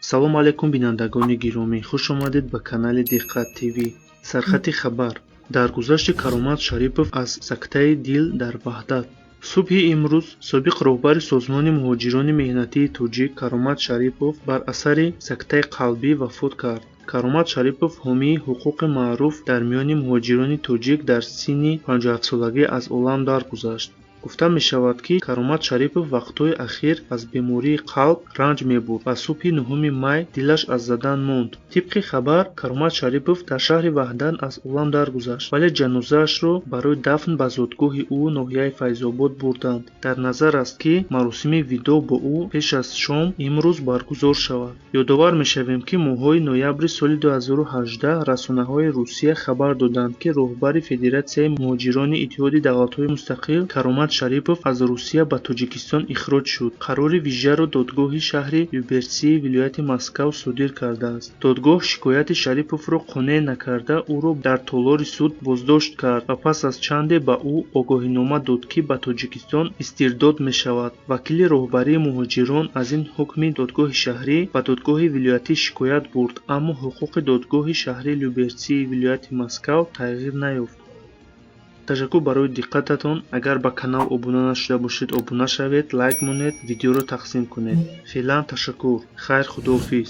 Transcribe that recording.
салом алайкум бинандагони гиромӣ, хуш омадед ба канали Диққат ТВ. Сархати хабар. Даргузашти Каромат Шарипов аз сактаи дил дар Баҳдад. Субҳи имрӯз собиқ роҳбари Созмони муҳоҷирони меҳнатии тоҷик Каромат Шарипов бар асари сактаи қалбӣ вафот кард. Каромат Шарипов ҳомии ҳуқуқи маъруф дар миёни муҳоҷирони тоҷик дар синни 57-солагӣ аз олам даргузашт. гуфта мешавад, ки Каромат Шарипов вақтҳои ахир аз бемории қалб ранҷ мебурд ва субҳи 9 май дилаш аз задан монд. Тибқи хабар, Каромат Шарипов дар шаҳри Ваҳдан аз олам даргузашт, вале ҷанозаашро барои дафн ба зодгоҳи ӯ ноҳияи Файзобод бурданд. Дар назар аст, ки маросими видоъ бо ӯ пеш аз шом имрӯз баргузор шавад. Ёдовар мешавем, ки моҳҳои ноябри соли 2018 расонаҳои Русия хабар доданд, ки роҳбари Федератсияи муҳоҷирони Иттиҳоди Давлатҳои Мустақил Каромат Шарипов аз Русия ба Тоҷикистон ихроҷ шуд. Қарори вижаро додгоҳи шаҳри Люберсии вилояти Москав содир кардааст. Додгоҳ шикояти Шариповро қонеъ накарда, ӯро дар толори суд боздошт кард ва пас аз чанде ба ӯ огоҳинома дод, ки ба Тоҷикистон истирдод мешавад. Вакили роҳбарии муҳоҷирон аз ин ҳукми додгоҳи шаҳрӣ ба додгоҳи вилоятӣ шикоят бурд, аммо ҳуқуқи додгоҳи шаҳри Люберсии вилояти Москав тағйир наёфт. Ташаккур барои диққататон. Агар ба канал обуна нашуда бошед, обуна шавед, лайк монед, видеоро тақсим кунед. Феълан ташаккур. Хайр, худоҳофиз.